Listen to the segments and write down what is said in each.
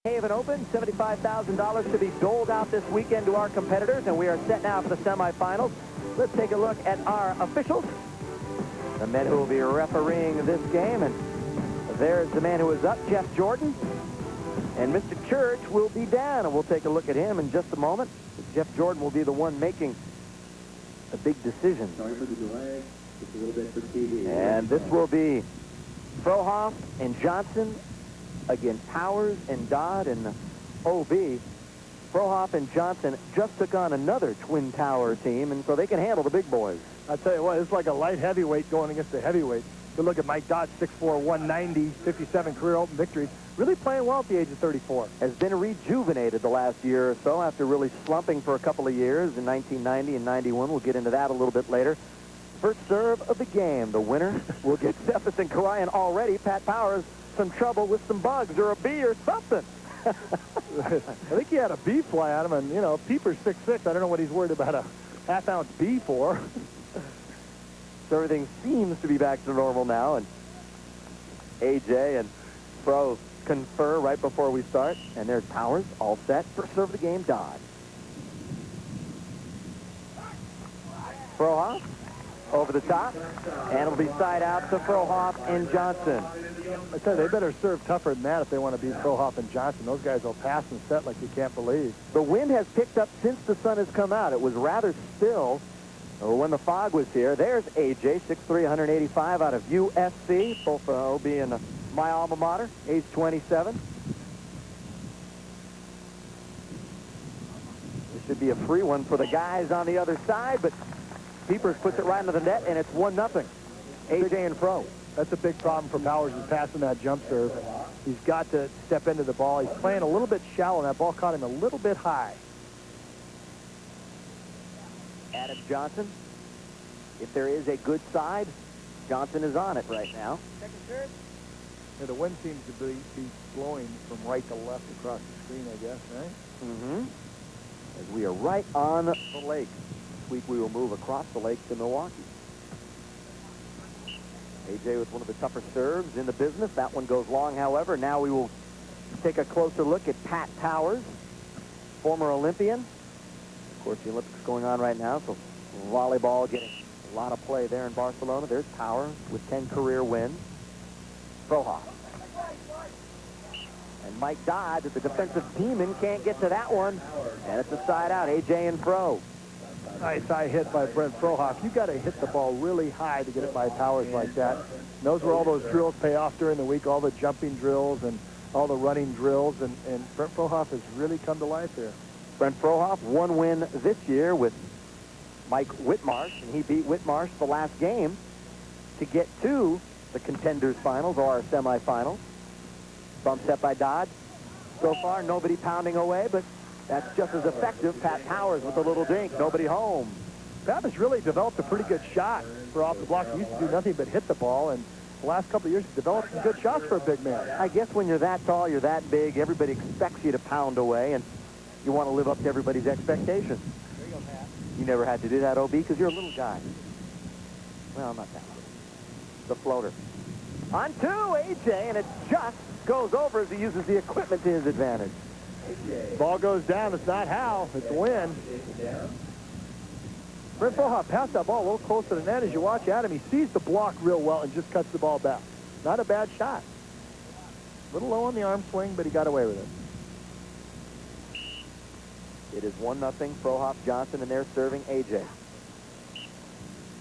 Haven Open, $75,000 to be doled out this weekend to our competitors, and we are set now for the semifinals. Let's take a look at our officials, the men who will be refereeing this game. And there's the man who is up, Jeff Jordan. And Mr. Church will be down, and we'll take a look at him in just a moment. Jeff Jordan will be the one making a big decision. Sorry for the delay. Just a little bit for TV. And this will be Frohoff and Johnson against Powers and Dodd and OB. Frohoff and Johnson just took on another Twin Tower team, and so they can handle the big boys. I tell you what, it's like a light heavyweight going against a heavyweight. Good look at Mike Dodd, 6'4", 190, 57 career open victories. Really playing well at the age of 34. Has been rejuvenated the last year or so after really slumping for a couple of years in 1990 and 91. We'll get into that a little bit later. First serve of the game. The winner will get Cephas and Karayan already. Pat Powers, some trouble with some bugs or a bee or something. I think he had a bee fly at him, and, you know, Peeper's 6'6". I don't know what he's worried about a half-ounce bee for. So everything seems to be back to normal now, and AJ and Fro confer right before we start. And there's Powers, all set. First serve of the game, Dodd. Frohoff over the top, and it'll be side out to Frohoff and Johnson. I tell you, they better serve tougher than that if they want to beat Frohoff and Johnson. Those guys will pass and set like you can't believe. The wind has picked up since the sun has come out. It was rather still when the fog was here. There's AJ, 6'3", 185 out of USC. Both OB and my alma mater, age 27. This should be a free one for the guys on the other side, but Peepers puts it right into the net, and it's 1-0. AJ and Fro. That's a big problem for Powers, is passing that jump serve. He's got to step into the ball. He's playing a little bit shallow, and that ball caught him a little bit high. Adam Johnson. If there is a good side, Johnson is on it right now. Second serve. Yeah, the wind seems to be blowing from right to left across the screen, I guess, right? Mm-hmm. As we are right on the lake. This week we will move across the lake to Milwaukee. AJ with one of the tougher serves in the business. That one goes long, however. Now we will take a closer look at Pat Powers, former Olympian. Of course, the Olympics going on right now, so volleyball getting a lot of play there in Barcelona. There's Powers with 10 career wins. Frohoff. And Mike Dodd, the defensive demon, can't get to that one. And it's a side out, AJ and Fro. Nice high hit by Brent Frohoff. You got to hit the ball really high to get it by Powers like that. And those were all those drills pay off during the week, all the jumping drills and all the running drills. And Brent Frohoff has really come to life here. Brent Frohoff, one win this year with Mike Whitmarsh, and he beat Whitmarsh the last game to get to the contenders finals or our semifinals. Bump set by Dodd. So far, nobody pounding away, but that's just as effective. Pat Powers with a little dink. Nobody home. Pat has really developed a pretty good shot for off the block. He used to do nothing but hit the ball, and the last couple of years he's developed some good shots for a big man. I guess when you're that tall, you're that big, everybody expects you to pound away, and you want to live up to everybody's expectations. There you go, Pat. You never had to do that, OB, because you're a little guy. Well, not that little. The floater. On two, AJ, and it just goes over as he uses the equipment to his advantage. Ball goes down. It's not how. It's win. Brent Frohoff passed that ball a little closer to the net. As you watch Adam, he sees the block real well and just cuts the ball back. Not a bad shot. A little low on the arm swing, but he got away with it. It is 1-0 Frohoff Johnson, and they're serving AJ.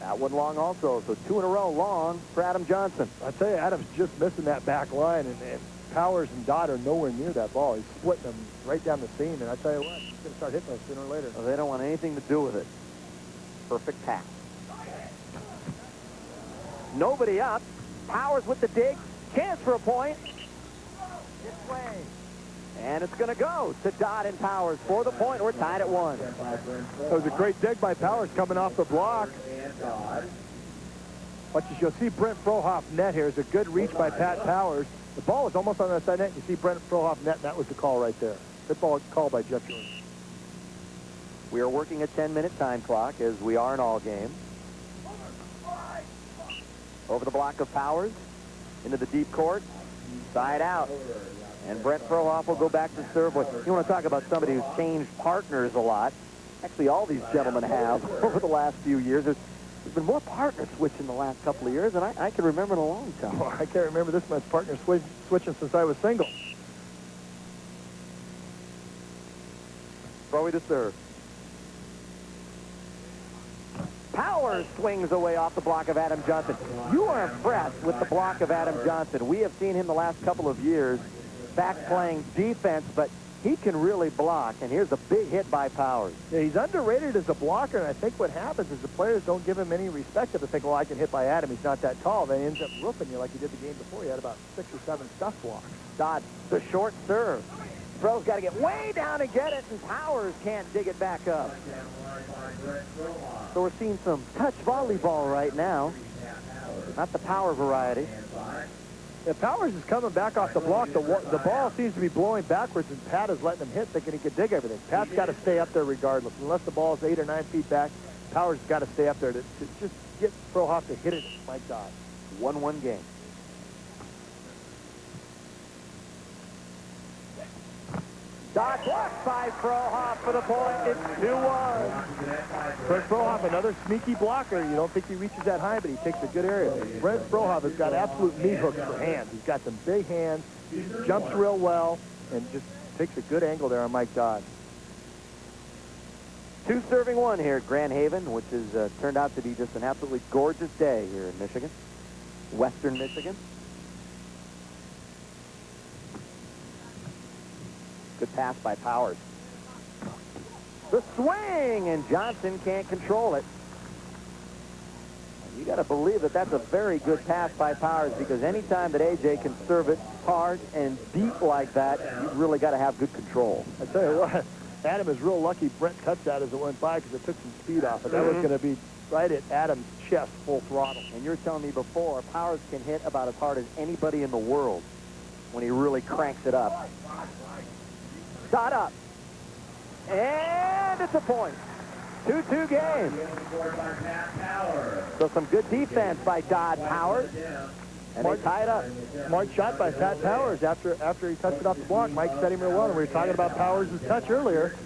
That one long also, so two in a row long for Adam Johnson. I tell you, Adam's just missing that back line, and Powers and Dodd are nowhere near that ball. He's splitting them right down the seam, and I tell you what, he's going to start hitting those sooner or later. Well, they don't want anything to do with it. Perfect pass. Nobody up. Powers with the dig. Chance for a point. This way. And it's going to go to Dodd and Powers for the point. We're tied at 1. That was a great dig by Powers coming off the block. But you'll see Brent Frohoff net here. It's a good reach by Pat Powers. The ball was almost on the side net. You see Brent Frohoff net, and that was the call right there. Good ball call by Jeff Jordan. We are working a 10-minute time clock, as we are in all games. Over the block of Powers, into the deep court, side out. And Brent Frohoff will go back to serve. But you want to talk about somebody who's changed partners a lot. Actually, all these gentlemen have over the last few years. There's been more partner switching the last couple of years than I can remember in a long time. Oh, I can't remember this much partner switching since I was single. Throw to serve. Powers swings away off the block of Adam Johnson. You are impressed with the block of Adam Johnson. We have seen him the last couple of years back playing defense, but he can really block, and here's a big hit by Powers. Yeah, he's underrated as a blocker, and I think what happens is the players don't give him any respect if they think, well, I can hit by Adam. He's not that tall. Then he ends up roofing you like he did the game before. He had about 6 or 7 stuff blocks. Dodd, the short serve. Fro's got to get way down and get it, and Powers can't dig it back up. So we're seeing some touch volleyball right now. Not the power variety. If Powers is coming back off the block, the ball seems to be blowing backwards, and Pat is letting him hit, thinking he could dig everything. Pat's got to stay up there regardless. Unless the ball is 8 or 9 feet back, Powers has got to stay up there to just get Frohoff to hit it like Dodd. 1-1 game. Dodd blocked by Frohoff for the point. It's 2-1. Brent Frohoff, another sneaky blocker. You don't think he reaches that high, but he takes a good area. Brent Frohoff has got absolute meat hooks for hands. He's got some big hands, jumps real well, and just takes a good angle there on Mike Dodd. 2 serving 1 here at Grand Haven, which has turned out to be just an absolutely gorgeous day here in Michigan, western Michigan. Good pass by Powers. The swing, and Johnson can't control it. You got to believe that that's a very good pass by Powers, because anytime that AJ can serve it hard and deep like that, you really got to have good control. I tell you what, Adam is real lucky Brent cut that as it went by, because it took some speed off it. That was going to be right at Adam's chest, full throttle. And you're telling me before, Powers can hit about as hard as anybody in the world when he really cranks it up. Dodd up. And it's a point. 2-2 game. So some good defense by Dodd Powers. And they tie it up. Smart shot by Pat Powers after he touched it off the block. Mike set him real well, and we were talking about Powers' touch earlier.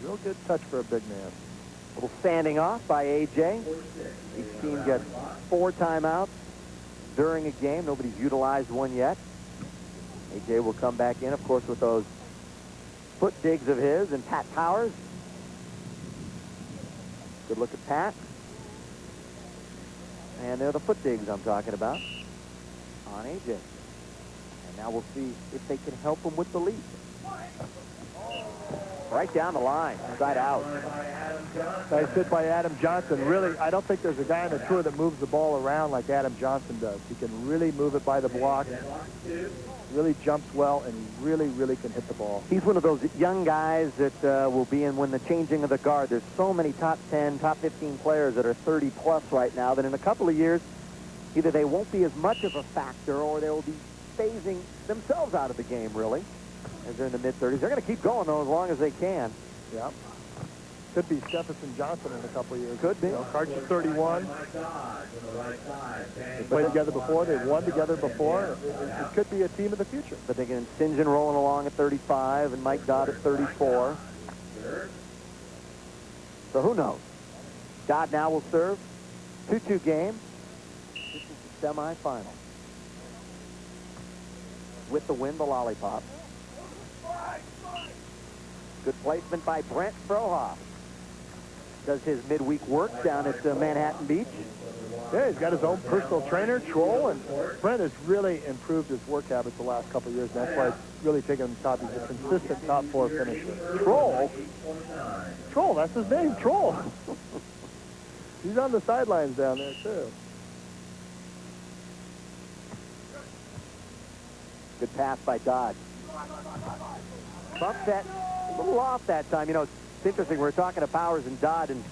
Real good touch for a big man. Little standing off by AJ. Each team gets 4 timeouts during a game. Nobody's utilized one yet. AJ will come back in, of course, with those foot digs of his, and Pat Powers. Good look at Pat. And they're the foot digs I'm talking about on AJ. And now we'll see if they can help him with the lead. Right down the line, side out. Nice hit by Adam Johnson. Really, I don't think there's a guy on the tour that moves the ball around like Adam Johnson does. He can really move it by the block, really jumps well, and really, really can hit the ball. He's one of those young guys that will be in when the changing of the guard. There's so many top 10, top 15 players that are 30-plus right now that in a couple of years, either they won't be as much of a factor or they will be phasing themselves out of the game, really, as they're in the mid-30s. They're going to keep going, though, as long as they can. Yeah. Could be Stephenson Johnson in a couple of years. Could be. You know, Carter's 31. They played together before. They've won together before. It could be a team of the future. But they can St. John rolling along at 35 and Mike Dodd at 34. So who knows? Dodd now will serve. 2-2 game. This is the semifinal. With the win, the lollipop. Good placement by Brent Frohoff. Does his midweek work down at Manhattan Beach. Yeah, he's got his own personal trainer, Troll, and Brent has really improved his work habits the last couple of years. And that's why it's really taken him top. He's a consistent top 4 finisher. Troll? Troll, that's his name, Troll. He's on the sidelines down there, too. Good pass by Dodd. Bump set a little off that time. You know, it's interesting. We were talking to Powers and Dodd in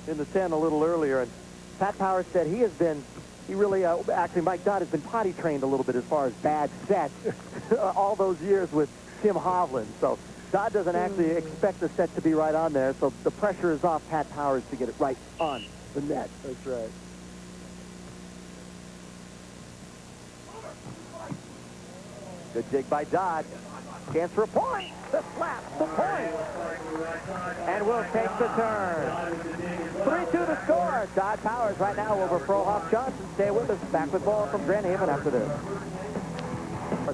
the 10 a little earlier, and Pat Powers said he really, actually Mike Dodd has been potty trained a little bit as far as bad sets all those years with Tim Hovland. So Dodd doesn't actually expect the set to be right on there, so the pressure is off Pat Powers to get it right on the net. That's right. Good dig by Dodd. Chance for a point. The slap, the point. And will take the turn. 3-2 the score. Dodd Powers right now over Frohoff Johnson. Stay with us. Back with ball from Grand Haven after this.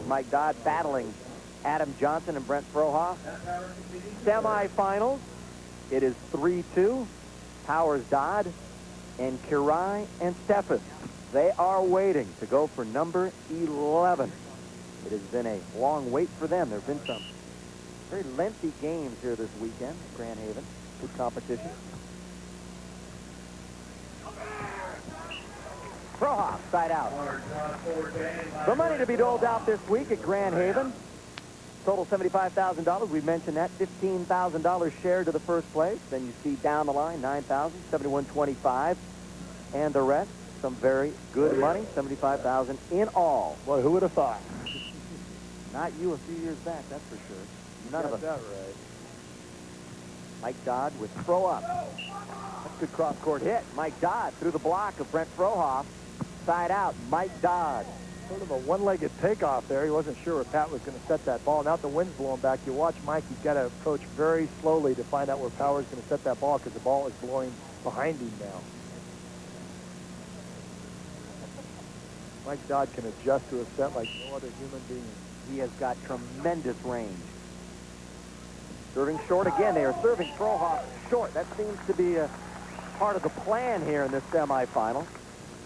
Mike Dodd battling Adam Johnson and Brent Frohoff. Semifinals. It is 3-2. Powers, Dodd, and Kirai and Steffes. They are waiting to go for number 11. It has been a long wait for them. There have been some very lengthy games here this weekend at Grand Haven. Good competition. Frohoff, side out. The money to be doled out this week at Grand Haven. Total $75,000. We mentioned that. $15,000 share to the first place. Then you see down the line, $9,000, $71.25. And the rest, some very good money, $75,000 in all. Boy, who would have thought? Not you a few years back, that's for sure. None of us. That right. Mike Dodd with Frohoff. That's a good cross-court hit. Mike Dodd through the block of Brent Frohoff. Side out, Mike Dodd. Sort of a one-legged takeoff there. He wasn't sure where Pat was going to set that ball. Now the wind's blowing back. You watch Mike. He's got to approach very slowly to find out where Powers is going to set that ball because the ball is blowing behind him now. Mike Dodd can adjust to a set like no other human being. He has got tremendous range. Serving short again. They are serving Frohoff short. That seems to be a part of the plan here in this semifinal.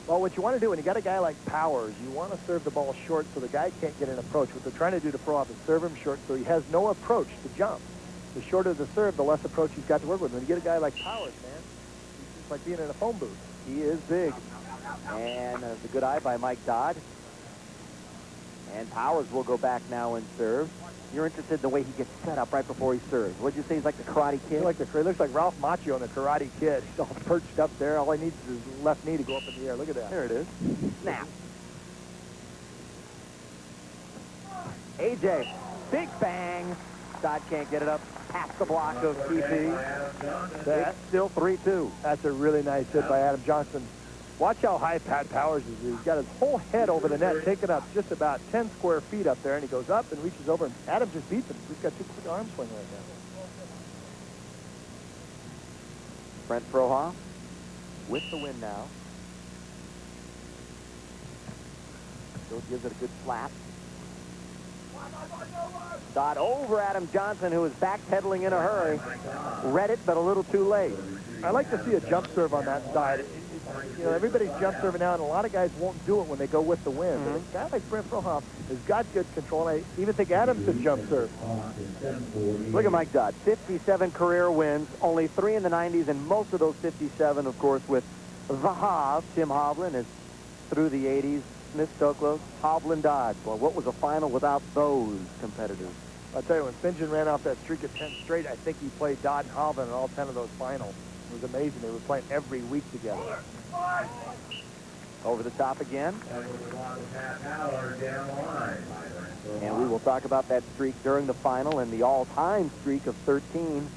Well, what you want to do when you got a guy like Powers, you want to serve the ball short so the guy can't get an approach. What they're trying to do to Frohoff is serve him short so he has no approach to jump. The shorter the serve, the less approach he's got to work with. When you get a guy like Powers, man, it's like being in a phone booth. He is big. And the good eye by Mike Dodd. And Powers will go back now and serve. You're interested in the way he gets set up right before he serves. What'd you say? He's like the Karate Kid? He looks like Ralph Macchio in the Karate Kid. He's all perched up there. All he needs is his left knee to go up in the air. Look at that. There it is. Snap. AJ. Big bang. Dodd can't get it up past the block of TP. That's still 3-2. That's a really nice hit by Adam Johnson. Watch how high Pat Powers is. He's got his whole head over the net, taking up just about 10 square feet up there, and he goes up and reaches over, and Adam just beats him. He's got 2 quick arm swing right now. Brent Frohoff with the win now. Still gives it a good slap. Dodd over Adam Johnson, who is backpedaling in a hurry. Read it, but a little too late. I like to see a jump serve on that side. You know, everybody's jump serving now, and a lot of guys won't do it when they go with the wind. But a guy like Brent Frohoff has got good control, and I even think Adams could jump serve. Look at Mike Dodd, 57 career wins, only 3 in the 90s, and most of those 57, of course, with the Hav. Tim Hovland is through the 80s. Smith Stoklos, Hovland, Dodd. Well, what was a final without those competitors? I'll tell you, when St. John ran off that streak of 10 straight, I think he played Dodd and Hovland in all 10 of those finals. It was amazing. They were playing every week together. Over the top again. And we will talk about that streak during the final and the all-time streak of 13.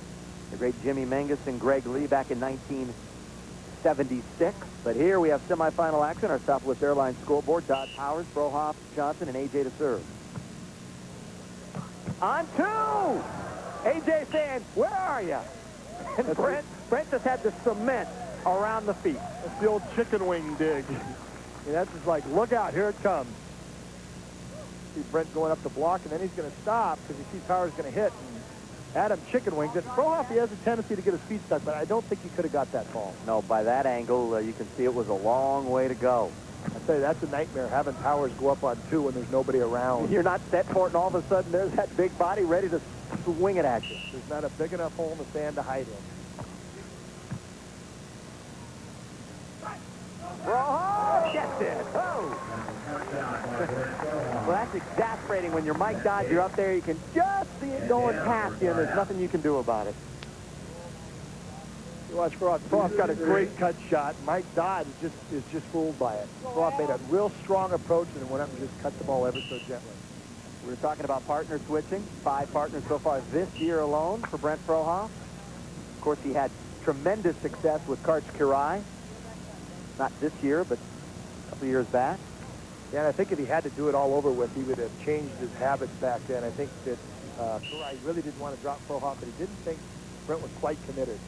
The great Jimmy Menges and Greg Lee back in 1976. But here we have semifinal action. Our Southwest Airlines scoreboard. Dodd, Powers, Frohoff, Johnson, and AJ to serve. On 2! AJ saying, where are you? And Brent just had the cement around the feet. That's the old chicken wing dig. And that's just like, look out, here it comes. See Brent going up the block, and then he's going to stop because he sees Powers going to hit. And Adam chicken wings it. Frohoff, he has a tendency to get his feet stuck, but I don't think he could have got that ball. No, by that angle, you can see it was a long way to go. I tell you, that's a nightmare, having Powers go up on 2 when there's nobody around. You're not set for it, and all of a sudden there's that big body ready to swing it at you. There's not a big enough hole in the sand to hide in. Frohoff gets it. Oh. Well, that's exasperating when you're Mike Dodd. You're up there. You can just see it going past you, and there's nothing you can do about it. You watch Frohoff. Frohoff's got a great cut shot. Mike Dodd is just fooled by it. Frohoff made a real strong approach and then went up and just cut the ball ever so gently. We were talking about partner switching. 5 partners so far this year alone for Brent Frohoff. Of course, he had tremendous success with Karch Kirai. Not this year, but a couple years back. Yeah, and I think if he had to do it all over with, he would have changed his habits back then. I think that he really didn't want to drop Frohoff, but he didn't think Brent was quite committed.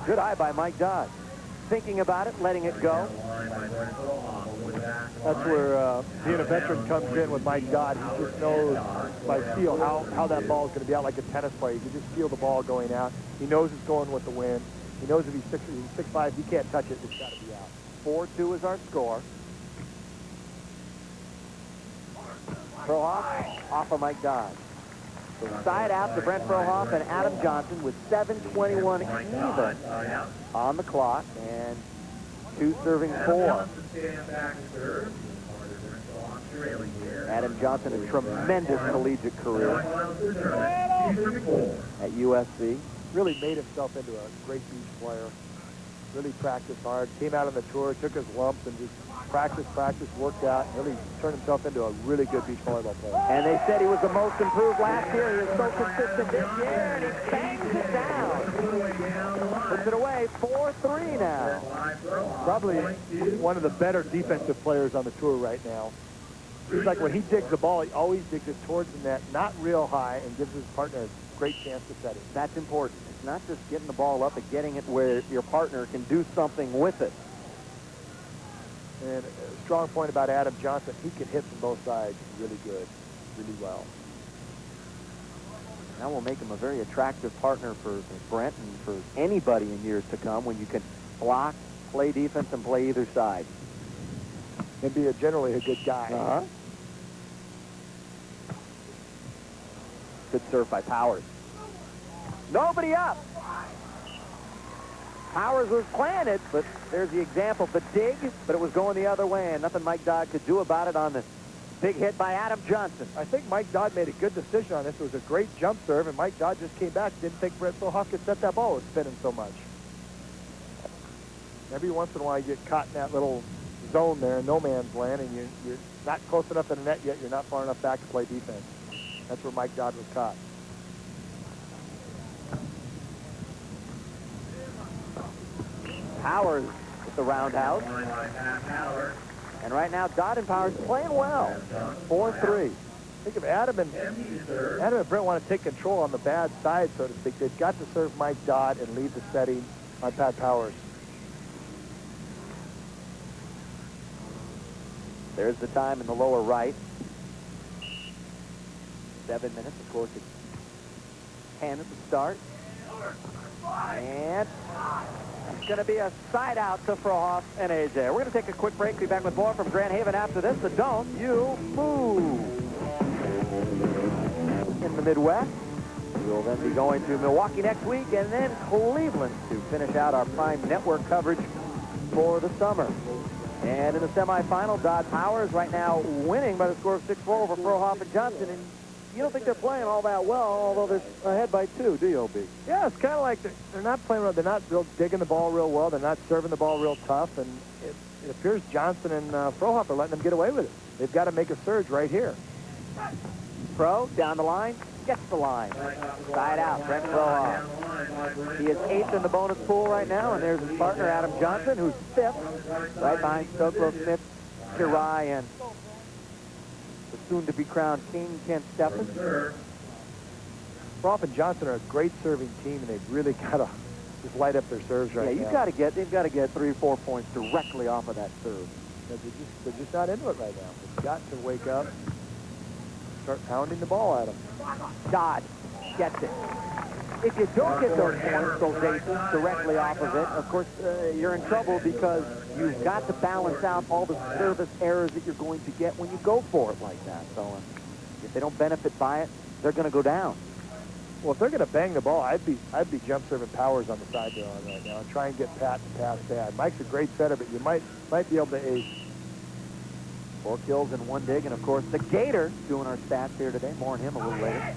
Good eye by Mike Dodd. Thinking about it, letting it go. That's where being a veteran comes in with Mike Dodd. He just knows by feel how that ball is going to be out like a tennis player. You can just feel the ball going out. He knows it's going with the wind. He knows if he's 6'5", he can't touch it. It's got to be out. 4-2 is our score. Frohoff off of Mike Dodd. So side out to Brent Frohoff and Adam Johnson with 7:21 even on the clock and 2 serving 4. Adam Johnson, a tremendous collegiate career at USC. Really made himself into a great beach player. Really practiced hard. Came out on the tour, took his lumps, and just practiced, worked out, and really turned himself into a really good beach volleyball player. And they said he was the most improved last year. He was so consistent this year, and he bangs it down. Puts it away, 4-3 now. Probably one of the better defensive players on the tour right now. Seems like when he digs the ball, he always digs it towards the net, not real high, and gives his partner a great chance to set it. That's important. It's not just getting the ball up, but getting it where your partner can do something with it. And a strong point about Adam Johnson, he can hit from both sides really good, really well. That will make him a very attractive partner for Brent and for anybody in years to come when you can block, play defense, and play either side. And be generally a good guy. Uh-huh. Good serve by Powers. Nobody up. Powers was planted, but there's the example. The dig, but it was going the other way, and nothing Mike Dodd could do about it on the big hit by Adam Johnson. I think Mike Dodd made a good decision on this. It was a great jump serve, and Mike Dodd just came back. Didn't think Brent Frohoff could set that ball. It was spinning so much. Every once in a while, you get caught in that little zone there, no man's land, and you're not close enough to the net yet. You're not far enough back to play defense. That's where Mike Dodd was caught. Powers with the roundhouse. And right now, Dodd and Powers playing well. 4-3. I think if Adam and Brent want to take control on the bad side, so to speak, they've got to serve Mike Dodd and lead the setting on Pat Powers. There's the time in the lower right. 7 minutes, of course, it's 10 at the start. And it's going to be a side out to Frohoff and AJ. We're going to take a quick break. Be back with more from Grand Haven after this. So don't you move. In the Midwest, we'll then be going to Milwaukee next week and then Cleveland to finish out our prime network coverage for the summer. And in the semifinal, Dodd Powers right now winning by the score of 6-4 over Frohoff and Johnson. And you don't think they're playing all that well, although they're ahead by 2, do you, O.B.? Yeah, it's kind of like they're not playing well. They're not real digging the ball real well. They're not serving the ball real tough. And it appears Johnson and Frohoff are letting them get away with it. They've got to make a surge right here. Pro, down the line, gets the line. Side out, Brent Frohoff. He is 8th in the bonus pool right now, and there's his partner, Adam Johnson, who's 5th, right behind Stokelo Smith, Kirai, and the soon-to-be-crowned King, Kent Steffen. Frohoff and Johnson are a great serving team, and they've really got to just light up their serves right now. Yeah, they've got to get 3 or 4 points directly off of that serve. They're just not into it right now. They've got to wake up, start pounding the ball at them. Dodd gets it. If you don't get those points, those aces, directly off of it, of course, you're in trouble because you've got to balance out all the service errors that you're going to get when you go for it like that. So if they don't benefit by it, they're going to go down. Well, if they're going to bang the ball, I'd be jump serving Powers on the side they're on right now and try and get Pat to pass bad. Mike's a great setter, but you might be able to ace. 4 kills in 1 dig, and of course the Gator doing our stats here today. More on him a little later.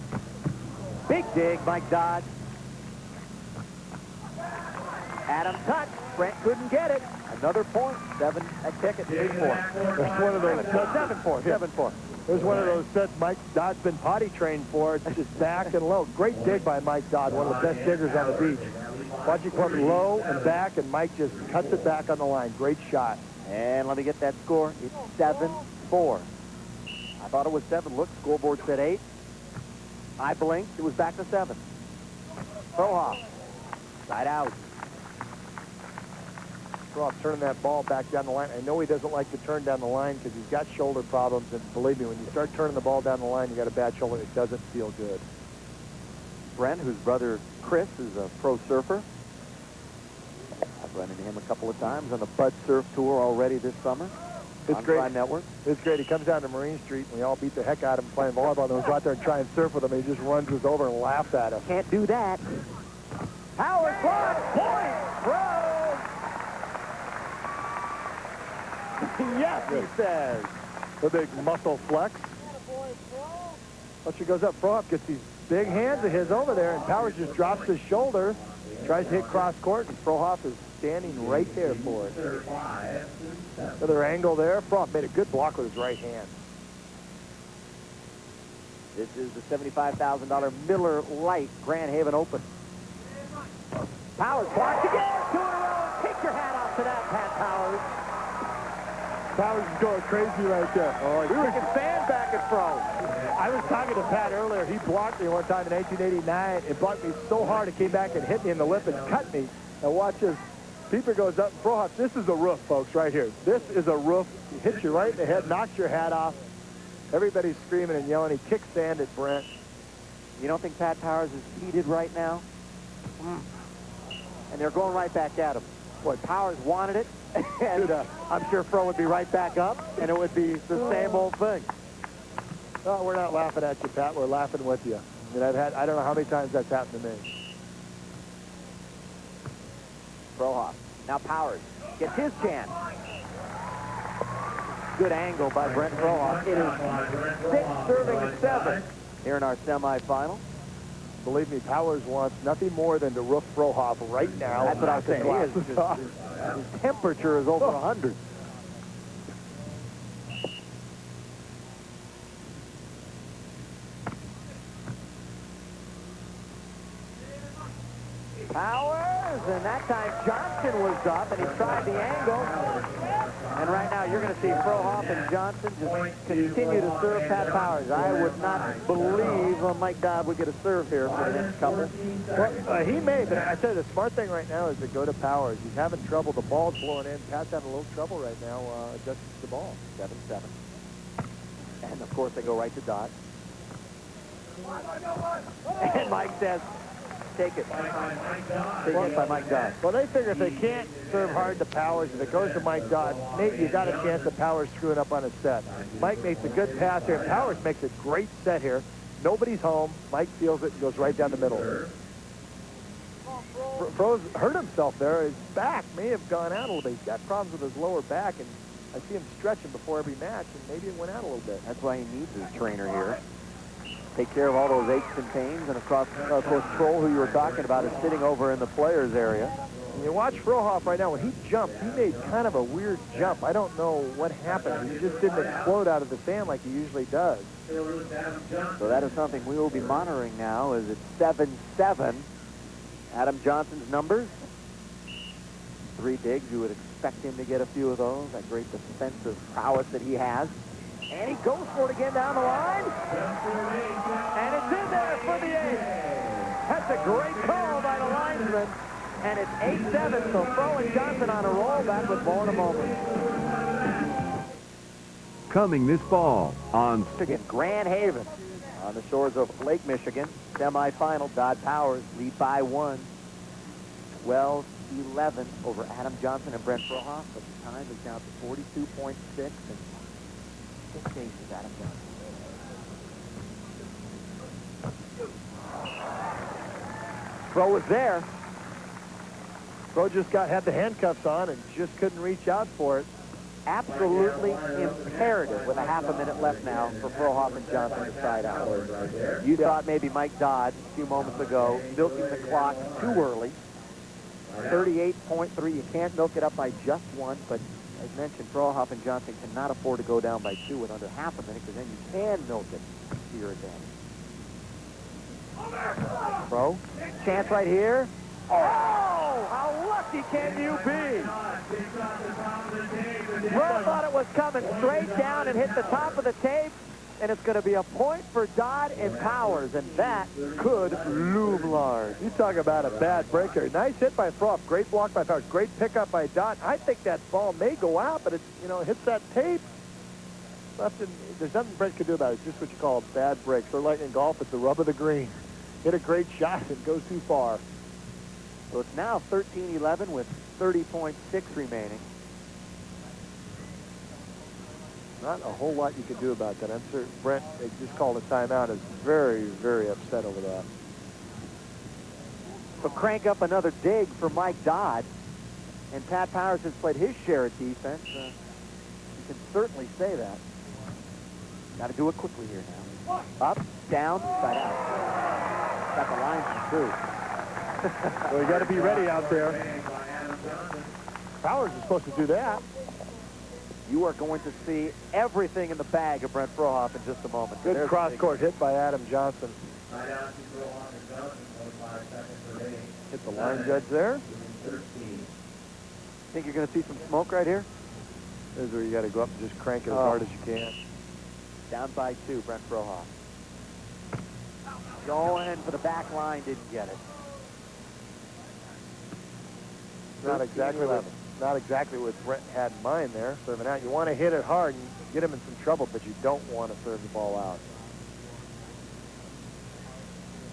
Big dig, Mike Dodd. Adam touch. Brent couldn't get it. Another point. 7 at ticket. 8-4. There's one of those 7-4. 7-4. There's one of those sets Mike Dodd's been potty trained for. It's just back and low. Great dig by Mike Dodd, one of the best diggers on the beach. Watch it come low and back, and Mike just cuts it back on the line. Great shot. And let me get that score. It's 7-4. I thought it was 7. Look, scoreboard said 8. I blinked. It was back to 7. Frohoff. Side out. Frohoff turning that ball back down the line. I know he doesn't like to turn down the line because he's got shoulder problems. And believe me, when you start turning the ball down the line, you got a bad shoulder. It doesn't feel good. Brent, whose brother Chris is a pro surfer. I've run into him a couple of times on the Bud Surf Tour already this summer. It's on great. Prime Network. It's great. He comes down to Marine Street, and we all beat the heck out of him playing volleyball. And we go out there and try and surf with him, and he just runs us over and laughs at us. Can't do that. Howard block, point, throw. Yes, he says. The big muscle flex. Once she goes up, Frohoff gets these big hands of his over there, and Powers just drops his shoulder, tries to hit cross court, and Frohoff is standing right there for it. Another angle there. Frohoff made a good block with his right hand. This is the $75,000 Miller Lite Grand Haven Open. Powers blocks again, 2 in a row. Take your hat off to that, Pat Powers. Powers is going crazy right there. Oh, we were taking sand back at Fro. I was talking to Pat earlier. He blocked me one time in 1989. It blocked me so hard it came back and hit me in the lip and cut me. And watch as Pieper goes up. Frohoff, this is a roof, folks, right here. This is a roof. He hits you right in the head, knocks your hat off. Everybody's screaming and yelling. He kicks sand at Brent. You don't think Pat Powers is heated right now? And they're going right back at him. Boy, Powers wanted it, and I'm sure Fro would be right back up, and it would be the same old thing. No, we're not laughing at you, Pat. We're laughing with you. I mean, I don't know how many times that's happened to me. Frohoff. Now Powers gets his chance. Good angle by Brent Frohoff. It is 6 serving 7 here in our semifinal. Believe me, Powers wants nothing more than to roof Frohoff right now. That's what I was saying. His temperature is over 100. Powers, and that time Johnson was up, and he tried the angle. And right now, you're going to see Frohoff and Johnson just continue to serve Pat Powers. I would not believe Mike Dodd would get a serve here for the next couple. Well, he may, but I tell you, the smart thing right now is to go to Powers. He's having trouble. The ball's blowing in. Pat's having a little trouble right now adjusting the ball. 7-7. And, of course, they go right to Dodd. And Mike says, take it. Take it by Mike Dodd. Well, they figure if they can't serve hard to Powers, if it goes to Mike Dodd, maybe you got a chance of Powers screwing up on his set. Mike makes a good pass here. Powers makes a great set here. Nobody's home. Mike feels it and goes right down the middle. Fro's hurt himself there. His back may have gone out a little bit. He's got problems with his lower back, and I see him stretching before every match, and maybe it went out a little bit. That's why he needs his trainer here. Take care of all those aches and pains, and of course, Troll, who you were talking about, is sitting over in the players area. And you watch Frohoff right now. When he jumped, he made kind of a weird jump. I don't know what happened. He just didn't explode out of the sand like he usually does. So that is something we will be monitoring now as it's 7-7. Adam Johnson's numbers. 3 digs. You would expect him to get a few of those. That great defensive prowess that he has. And he goes for it again down the line. And it's in there for the 8. That's a great call by the linesman. And it's 8-7, so Fro and Johnson on a roll. Back with ball in a moment. Coming this fall on Michigan, Grand Haven, on the shores of Lake Michigan. Semifinal, Dodd Powers lead by 1. 12-11 over Adam Johnson and Brent Frohoff. But the time is down to 42.6. And 6 aces, Adam Johnson. Fro was there. Fro just had the handcuffs on and just couldn't reach out for it. Absolutely imperative with a half a minute left now for Frohoff and Johnson to side out. You thought maybe Mike Dodd a few moments ago milking the clock too early. 38.3. You can't milk it up by just 1, but as mentioned, Frohoff and Johnson cannot afford to go down by 2 with under half a minute, because then you can milk it to your advantage. Fro, chance right here. Oh, how lucky can you be? Fro thought it was coming straight down and hit the top of the tape, and it's going to be a point for Dodd and Powers, and that could loom large. You talk about a bad breaker. Nice hit by Frohoff. Great block by Powers. Great pickup by Dodd. I think that ball may go out, but it, hits that tape. There's nothing Brent can do about it. It's just what you call a bad break. Sort of like in golf, it's the rub of the green. Hit a great shot and goes too far. So it's now 13-11 with 30.6 remaining. Not a whole lot you can do about that. I'm sure Brent, they just called a timeout, is very, very upset over that. So crank up another dig for Mike Dodd. And Pat Powers has played his share of defense. You can certainly say that. Got to do it quickly here now. Up, down, side out. Got the lines through. Well, you got to be ready out there. Powers is supposed to do that. You are going to see everything in the bag of Brent Frohoff in just a moment. Good cross-court hit by Adam Johnson. Hit the line judge there. Think you're going to see some smoke right here? This is where you got to go up and just crank it as hard as you can. Down by 2, Brent Frohoff. Going for the back line, didn't get it. Not exactly what Brent had in mind there, serving out. You want to hit it hard and get him in some trouble, but you don't want to serve the ball out.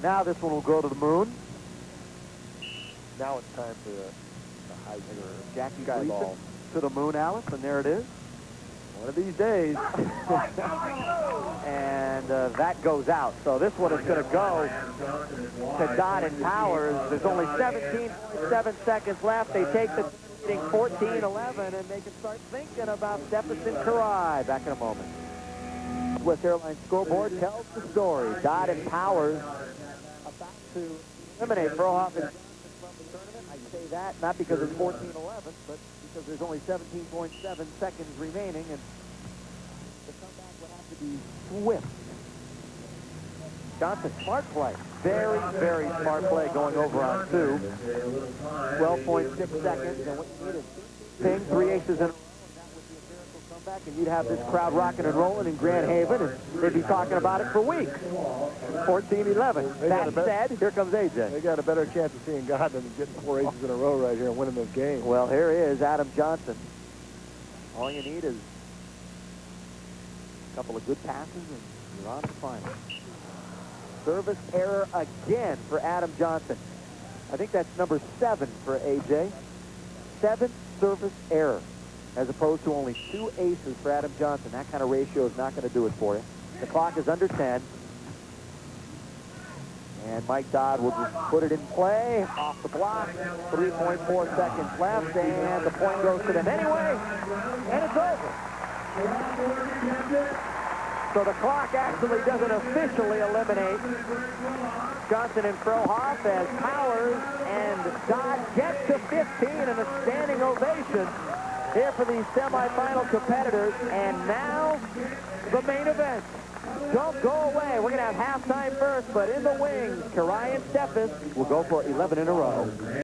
Now this one will go to the moon. Now it's time for the high Jackie sky Gleason ball. To the moon, Alice, and there it is. One of these days. And that goes out. So this one is going to go to Dodd and Powers. There's only 17.7 seconds left. They take the 14-11, and they can start thinking about Stephenson Karai. Back in a moment. Swiss Airlines scoreboard tells the story. Dodd and Powers about to eliminate Frohoff and Johnson from the tournament. I say that not because it's 14-11, but because there's only 17.7 seconds remaining, and the comeback would have to be swift. Johnson, smart play. Very, very smart play going over on 2. 12.6 seconds, and what you need is thing, 3 aces in a row, and that would be a miracle comeback, and you'd have this crowd rocking and rolling in Grand Haven, and they'd be talking about it for weeks. 14-11. That said, here comes AJ. They got a better chance of seeing God than getting 4 aces in a row right here and winning this game. Well, here is Adam Johnson. All you need is a couple of good passes, and you're on to the final. Service error again for Adam Johnson. I think that's number 7 for AJ. 7 service error, as opposed to only 2 aces for Adam Johnson. That kind of ratio is not going to do it for you. The clock is under 10. And Mike Dodd will just put it in play off the block. 3.4 seconds left, and the point goes to them anyway, and it's over. So the clock actually doesn't officially eliminate Johnson and Frohoff as Powers and Dodd get to 15 and a standing ovation here for these semifinal competitors. And now the main event. Don't go away. We're going to have halftime first, but in the wings, Karai and Steffes will go for 11 in a row.